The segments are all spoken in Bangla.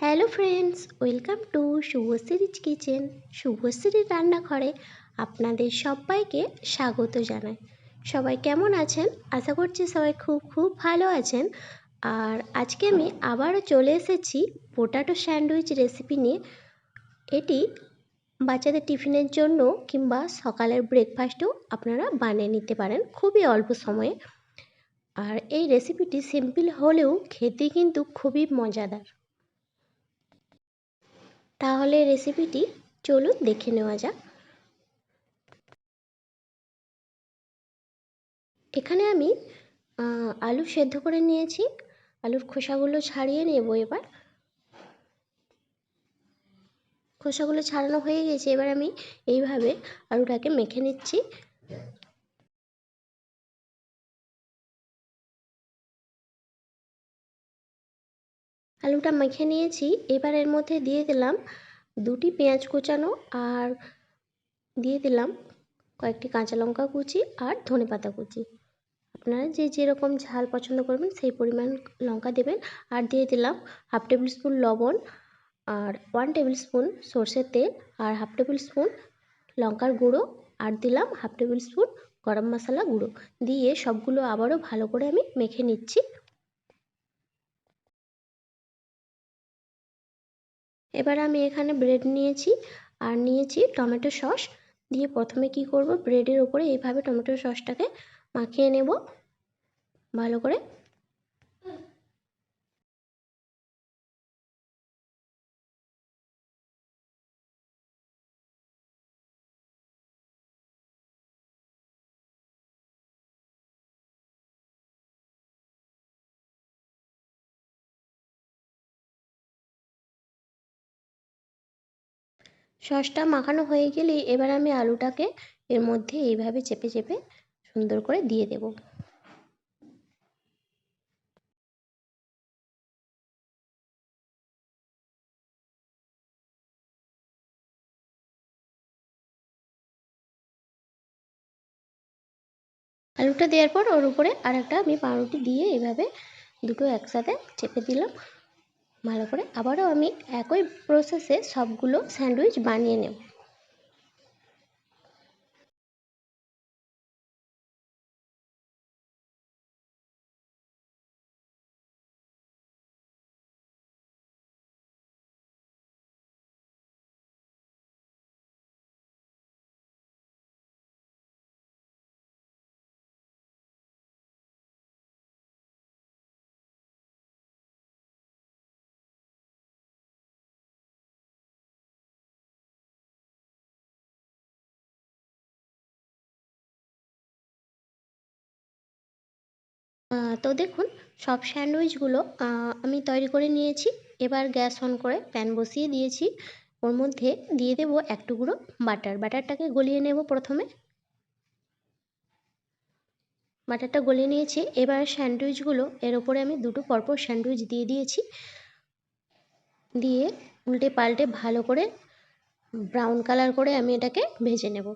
Hello friends, welcome to Subhashree's kitchen. শুভশ্রীর রান্নাঘরে আপনাদের সবাইকে স্বাগত জানাই। সবাই কেমন আছেন? আশা করছি সবাই খুব খুব ভালো আছেন। আর আজকে আমি আবারও চলে এসেছি পোটাটো স্যান্ডউইচ রেসিপি নিয়ে। এটি বাচ্চাদের টিফিনের জন্য কিংবা সকালের ব্রেকফাস্টেও আপনারা বানিয়ে নিতে পারেন খুবই অল্প সময়ে। আর এই রেসিপিটি সিম্পল হলেও খেতে কিন্তু খুবই মজাদার। তাহলে রেসিপিটি চলুন দেখে নেওয়া যাক। এখানে আমি আলু সেদ্ধ করে নিয়েছি। আলুর খোসাগুলো ছাড়িয়ে নেব। এবার খোসাগুলো ছাড়ানো হয়ে গেছে। এবার আমি এইভাবে আলুটাকে মেখে নিচ্ছি। আলুটা মেখে নিয়েছি। এবার এর মধ্যে দিয়ে দিলাম দুটি পেঁয়াজ কুচানো, আর দিয়ে দিলাম কয়েকটি কাঁচা লঙ্কা কুচি আর ধনেপাতা কুচি। আপনারা যে যেরকম ঝাল পছন্দ করবেন সেই পরিমাণ লঙ্কা দেবেন। আর দিয়ে দিলাম হাফ টেবিল স্পুন লবণ, আর 1 টেবিল স্পুন সর্ষের তেল, আর হাফ টেবিল স্পুন লঙ্কার গুঁড়ো, আর দিলাম হাফ টেবিল স্পুন গরম মশলা গুঁড়ো। দিয়ে সবগুলো আবারও ভালো করে আমি মেখে নিচ্ছি। এবার আমি এখানে ব্রেড নিয়েছি আর নিয়েছি টমেটো সস। দিয়ে প্রথমে কি করব, ব্রেডের ওপরে এইভাবে টমেটো সসটাকে মাখিয়ে নেব ভালো করে। সসটা মাখানো হয়ে গেলেই এবার আমি আলুটাকে এর মধ্যে এইভাবে চেপে চেপে সুন্দর করে দিয়ে দেব। আলুটা দেওয়ার পর ওর উপরে আরেকটা আমি পাউরুটি দিয়ে এইভাবে দুটো একসাথে চেপে দিলাম ভালো করে। আবারও আমি একই প্রসেসে সবগুলো স্যান্ডউইচ বানিয়ে নেব। তো দেখুন, সব স্যান্ডউইচগুলো আমি তৈরি করে নিয়েছি। এবার গ্যাস অন করে প্যান বসিয়ে দিয়েছি। ওর মধ্যে দিয়ে দেবো এক টুকরো বাটার। বাটারটাকে গলিয়ে নেব প্রথমে। বাটারটা গলিয়ে নিয়েছি। এবার স্যান্ডউইচগুলো এর ওপরে আমি দুটো পরপর স্যান্ডউইচ দিয়ে দিয়েছি। দিয়ে উল্টে পাল্টে ভালো করে ব্রাউন কালার করে আমি এটাকে ভেজে নেব।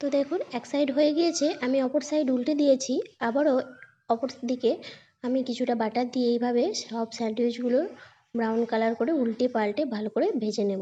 তো দেখুন, এক সাইড হয়ে গিয়েছে, আমি অপর সাইড উল্টে দিয়েছি। আবারও অপর দিকে আমি কিছুটা বাটার দিয়ে এইভাবে সব স্যান্ডউইচগুলো ব্রাউন কালার করে উল্টে পাল্টে ভালো করে ভেজে নেব।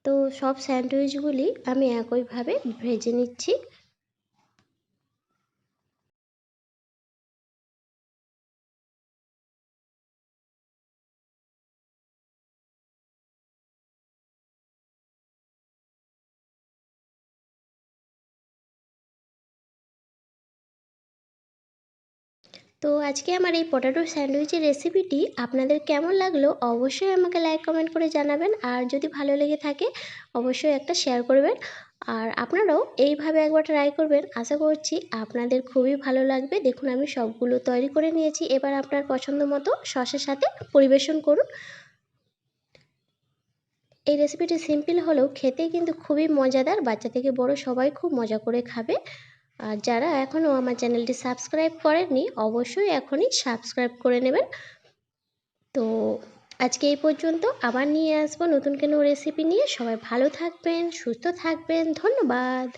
তো সব স্যান্ডউইচগুলি আমি একইভাবে ভেজে নিচ্ছি। তো আজকে আমার এই পটেটো স্যান্ডউইচের রেসিপিটি আপনাদের কেমন লাগলো অবশ্যই আমাকে লাইক কমেন্ট করে জানাবেন, আর যদি ভালো লেগে থাকে অবশ্যই একটা শেয়ার করবেন। আর আপনারাও এইভাবে একবার ট্রাই করবেন, আশা করছি আপনাদের খুবই ভালো লাগবে। দেখুন আমি সবগুলো তৈরি করে নিয়েছি, এবার আপনার পছন্দ মতো সসের সাথে পরিবেশন করুন। এই রেসিপিটি সিম্পল হলেও খেতে কিন্তু খুবই মজাদার, বাচ্চা থেকে বড় সবাই খুব মজা করে খাবে। আর যারা এখনও আমার চ্যানেলটি সাবস্ক্রাইব করেননি অবশ্যই এখনই সাবস্ক্রাইব করে নেবেন। তো আজকে এই পর্যন্ত, আবার নিয়ে আসবো নতুন কোনো রেসিপি নিয়ে। সবাই ভালো থাকবেন, সুস্থ থাকবেন, ধন্যবাদ।